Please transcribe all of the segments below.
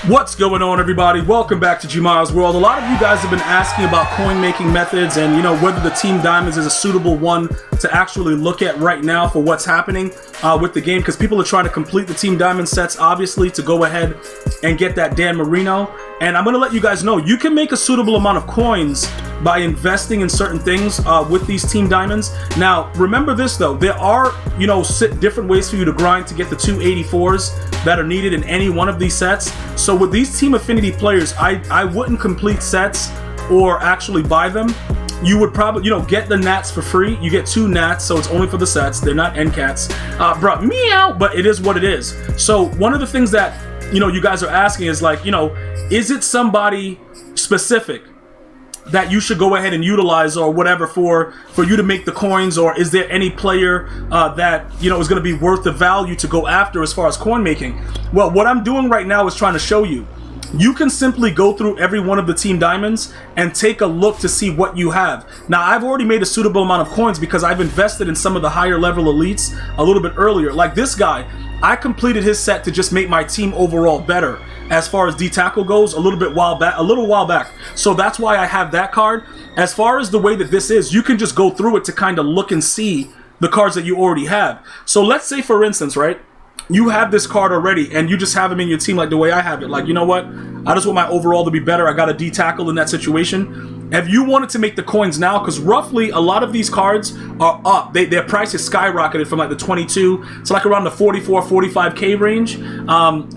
What's going on, everybody? Welcome back to GmiasWorld. A lot of you guys have been asking about coin making methods and whether the Team Diamonds is a suitable one to actually look at right now for what's happening with the game, because people are trying to complete the Team Diamond sets, obviously, to go ahead and get that Dan Marino. And I'm going to let you guys know you can make a suitable amount of coins by investing in certain things with these Team Diamonds. Now, remember this though, there are different ways for you to grind to get the 284s that are needed in any one of these sets. So with these Team Affinity players, I wouldn't complete sets or actually buy them. You would probably, get the nats for free. You get 2 nats, so it's only for the sets. They're not end cats. Bro, meow, but it is what it is. So one of the things that, you guys are asking is like, is it somebody specific that you should go ahead and utilize or whatever for you to make the coins, or is there any player that is going to be worth the value to go after as far as coin making? Well, what I'm doing right now is trying to show you. You can simply go through every one of the Team Diamonds and take a look to see what you have. Now, I've already made a suitable amount of coins because I've invested in some of the higher level elites a little bit earlier. Like this guy, I completed his set to just make my team overall better as far as D-tackle goes a little while back. So that's why I have that card. As far as the way that this is, you can just go through it to kind of look and see the cards that you already have. So let's say, for instance, right, you have this card already and you just have him in your team like the way I have it. Like, you know what? I just want my overall to be better. I got a D-tackle in that situation. If you wanted to make the coins now, because roughly a lot of these cards are up. Their price is skyrocketed from like the 22 to like around the 44, 45K range.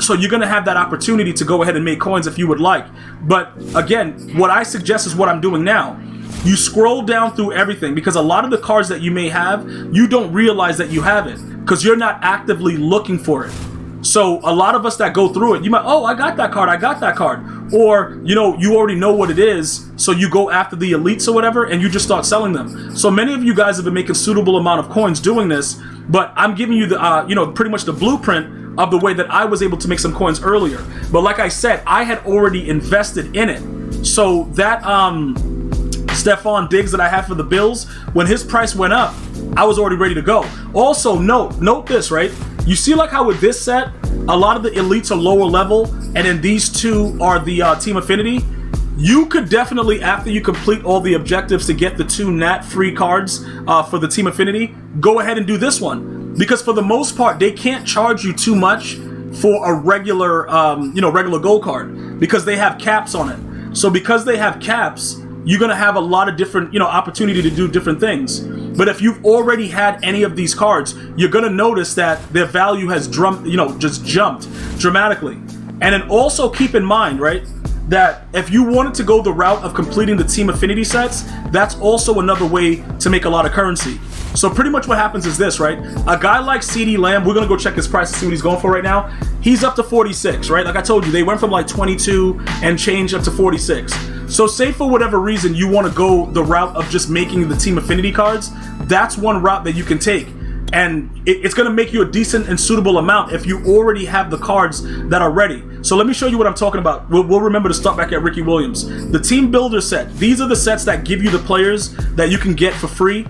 So you're going to have that opportunity to go ahead and make coins if you would like. But again, what I suggest is what I'm doing now. You scroll down through everything, because a lot of the cards that you may have, you don't realize that you have it because you're not actively looking for it. So a lot of us that go through it, you might, oh, I got that card. Or, you already know what it is, so you go after the elites or whatever, and you just start selling them. So many of you guys have been making suitable amount of coins doing this, but I'm giving you the, pretty much the blueprint of the way that I was able to make some coins earlier. But like I said, I had already invested in it. So that, Stephon Diggs that I had for the Bills, when his price went up, I was already ready to go. Also, note this, right? You see like how with this set, a lot of the elites are lower level, and then these two are the Team Affinity. You could definitely, after you complete all the objectives to get the 2 nat free cards for the Team Affinity, go ahead and do this one. Because for the most part, they can't charge you too much for a regular, regular gold card, because they have caps on it. So because they have caps, you're going to have a lot of different, opportunity to do different things. But if you've already had any of these cards, you're going to notice that their value has just jumped dramatically. And then also keep in mind, right, that if you wanted to go the route of completing the Team Affinity sets, that's also another way to make a lot of currency. So pretty much what happens is this, right? A guy like CeeDee Lamb, we're going to go check his price and see what he's going for right now. He's up to 46, right? Like I told you, they went from like 22 and change up to 46. So say for whatever reason you want to go the route of just making the Team Affinity cards, that's one route that you can take. And it's going to make you a decent and suitable amount if you already have the cards that are ready. So let me show you what I'm talking about. We'll remember to start back at Ricky Williams. The Team Builder set. These are the sets that give you the players that you can get for free.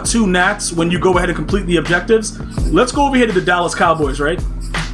2 nats when you go ahead and complete the objectives. Let's go over here to the Dallas Cowboys, right?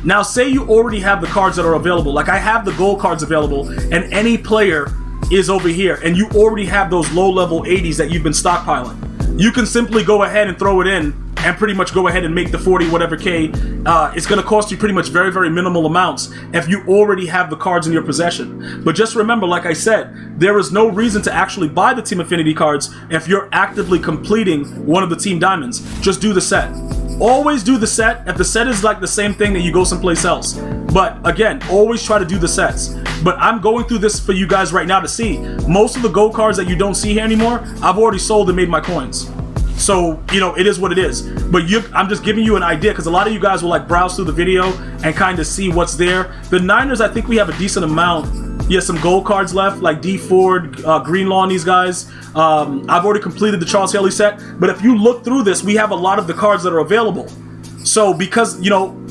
Now say you already have the cards that are available. Like I have the gold cards available, and any player is over here, and you already have those low level 80s that you've been stockpiling. You can simply go ahead and throw it in and pretty much go ahead and make the 40 whatever K. It's going to cost you pretty much very, very minimal amounts if you already have the cards in your possession. But just remember, like I said, there is no reason to actually buy the Team Affinity cards if you're actively completing one of the Team Diamonds. Just do the set. Always do the set. If the set is like the same thing, then you go someplace else. But again, always try to do the sets. But I'm going through this for you guys right now to see. Most of the gold cards that you don't see here anymore, I've already sold and made my coins. So, it is what it is. But I'm just giving you an idea, because a lot of you guys will like browse through the video and kind of see what's there. The Niners, I think we have a decent amount. Yeah, some gold cards left, like D Ford, Greenlaw, and these guys. I've already completed the Charles Haley set. But if you look through this, we have a lot of the cards that are available. So because,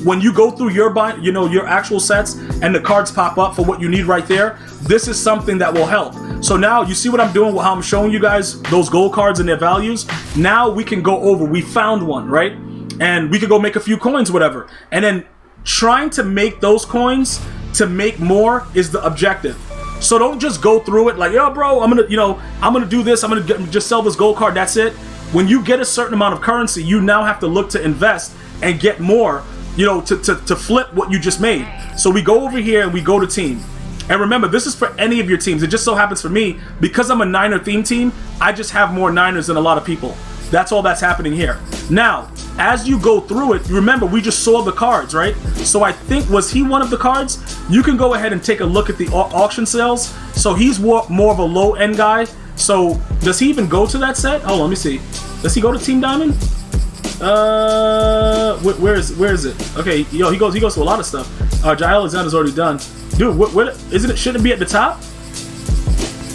when you go through your your actual sets and the cards pop up for what you need right there, this is something that will help. So now you see what I'm doing, how I'm showing you guys those gold cards and their values. Now we can go over, we found one, right? And we could go make a few coins, whatever. And then trying to make those coins to make more is the objective. So don't just go through it like, yo, bro, I'm gonna do this. I'm gonna just sell this gold card. That's it. When you get a certain amount of currency, you now have to look to invest and get more, to flip what you just made. So we go over here and we go to team. And remember, this is for any of your teams. It just so happens for me, because I'm a Niner theme team, I just have more Niners than a lot of people. That's all that's happening here. Now, as you go through it, remember, we just saw the cards, right? So I think, was he one of the cards? You can go ahead and take a look at the auction sales. So he's more of a low-end guy. So does he even go to that set? Oh, let me see. Does he go to Team Diamond? Where is it? Okay, he goes to a lot of stuff. Jai Alexander's already done. Dude, what isn't it? Shouldn't it be at the top?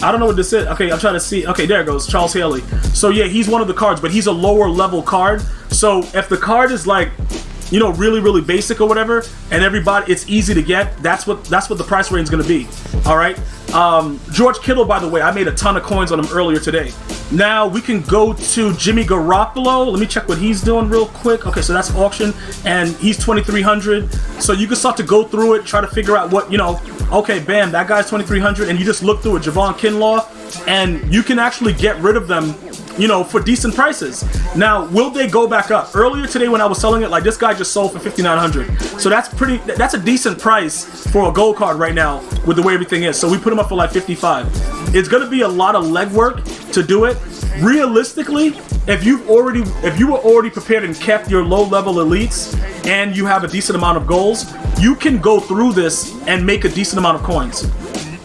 I don't know what this is. Okay, I'm trying to see. Okay, there it goes. Charles Haley. So yeah, he's one of the cards, but he's a lower level card. So if the card is like, really, really basic or whatever, and everybody, it's easy to get, that's what the price range is going to be. All right. George Kittle, by the way, I made a ton of coins on him earlier today. Now we can go to Jimmy Garoppolo. Let me check what he's doing real quick. Okay, so that's auction, and he's 2,300. So you can start to go through it, try to figure out what, okay, bam, that guy's 2,300, and you just look through it, Javon Kinlaw, and you can actually get rid of them, for decent prices. Now, will they go back up? Earlier today when I was selling it, like, this guy just sold for 5,900. So that's a decent price for a gold card right now with the way everything is. So we put him up for like 55. It's gonna be a lot of legwork to do it. Realistically, if you were already prepared and kept your low-level elites and you have a decent amount of goals, you can go through this and make a decent amount of coins.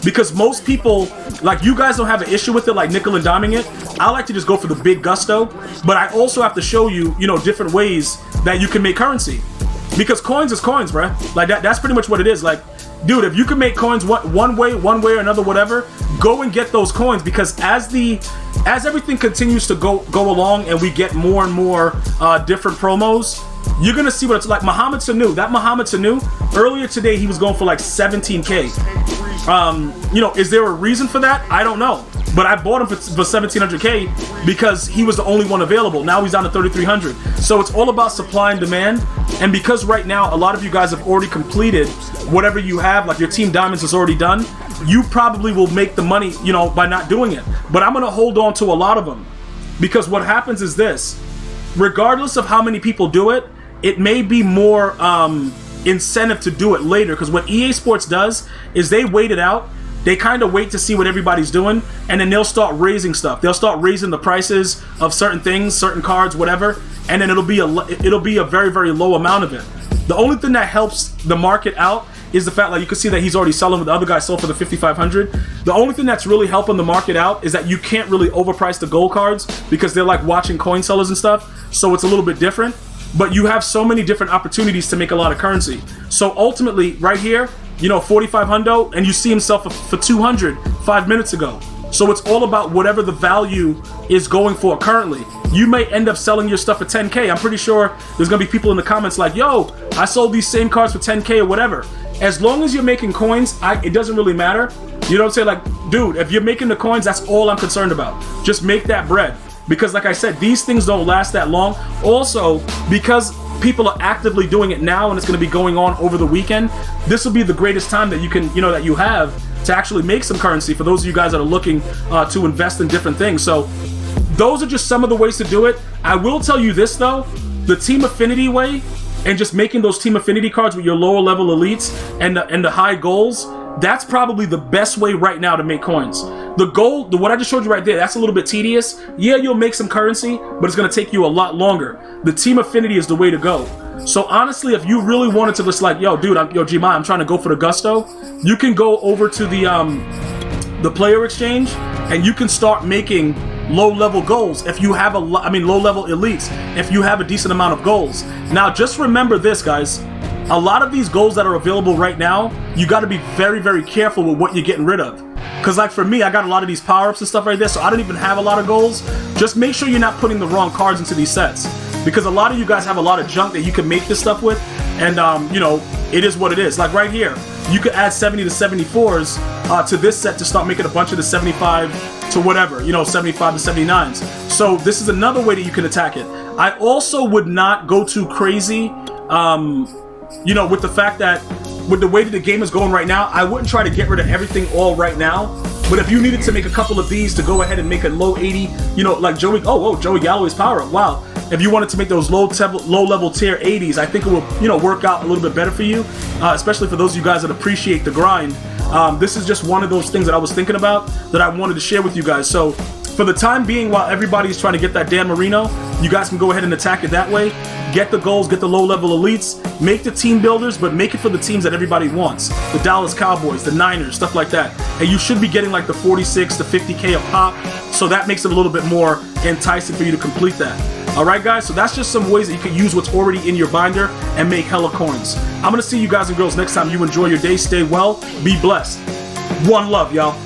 Because most people, like, you guys don't have an issue with it, like nickel and diming it. I like to just go for the big gusto, but I also have to show you, different ways that you can make currency. Because coins is coins, bruh. Like, that's pretty much what it is. Like, dude, if you can make coins one way or another, whatever, go and get those coins. Because as everything continues to go along and we get more and more different promos, you're gonna see what it's like. Mohamed Sanu, earlier today he was going for like 17K. Is there a reason for that? I don't know. But I bought him for 1,700K because he was the only one available. Now he's down to 3,300. So it's all about supply and demand. And because right now a lot of you guys have already completed whatever you have, like your Team Diamonds is already done, you probably will make the money, by not doing it. But I'm gonna hold on to a lot of them, because what happens is this: regardless of how many people do it, it may be more incentive to do it later. Because what EA Sports does is they wait it out. They kind of wait to see what everybody's doing, and then they'll start raising stuff. They'll start raising the prices of certain things, certain cards, whatever, and then it'll be a very, very low amount of it. The only thing that helps the market out is the fact, like, you can see that he's already selling, with the other guy sold for the 5,500. The only thing that's really helping the market out is that you can't really overprice the gold cards, because they're like watching coin sellers and stuff, so it's a little bit different. But you have so many different opportunities to make a lot of currency. So ultimately, right here, 4,500, and you see himself for 200 5 minutes ago. So it's all about whatever the value is going for currently. You may end up selling your stuff for 10K. I'm pretty sure there's gonna be people in the comments like, yo, I sold these same cards for 10K or whatever. As long as you're making coins, it doesn't really matter. You know what I'm saying? Like, dude, if you're making the coins, that's all I'm concerned about. Just make that bread. Because like I said, these things don't last that long. Also, because people are actively doing it now and it's going to be going on over the weekend, this will be the greatest time that you can, that you have to actually make some currency for those of you guys that are looking to invest in different things. So those are just some of the ways to do it. I will tell you this though, the Team Affinity way, and just making those Team Affinity cards with your lower level elites and the high goals, that's probably the best way right now to make coins. The gold, what I just showed you right there, that's a little bit tedious. Yeah, you'll make some currency, but it's going to take you a lot longer. The Team Affinity is the way to go. So honestly, if you really wanted to just like, yo, dude, Gmi, I'm trying to go for the gusto, you can go over to the player exchange and you can start making low-level goals if you have low-level elites, if you have a decent amount of goals. Now, just remember this, guys. A lot of these goals that are available right now, you got to be very, very careful with what you're getting rid of. Because like for me, I got a lot of these power-ups and stuff right there, so I don't even have a lot of goals. Just make sure you're not putting the wrong cards into these sets. Because a lot of you guys have a lot of junk that you can make this stuff with, and it is what it is. Like right here, you could add 70 to 74s to this set to start making a bunch of the 75 to whatever, 75 to 79s. So this is another way that you can attack it. I also would not go too crazy, with the fact that with the way that the game is going right now, I wouldn't try to get rid of everything all right now. But if you needed to make a couple of these to go ahead and make a low 80, you know, like Joey, Joey Galloway's power up, wow. If you wanted to make those low level tier 80s, I think it will, you know, work out a little bit better for you, especially for those of you guys that appreciate the grind. This is just one of those things that I was thinking about that I wanted to share with you guys. So for the time being, while everybody's trying to get that Dan Marino, you guys can go ahead and attack it that way. Get the goals, get the low-level elites, make the team builders, but make it for the teams that everybody wants. The Dallas Cowboys, the Niners, stuff like that. And you should be getting like the 46 to 50K a pop, so that makes it a little bit more enticing for you to complete that. Alright guys, so that's just some ways that you can use what's already in your binder and make hella coins. I'm going to see you guys and girls next time. You enjoy your day, stay well, be blessed. One love, y'all.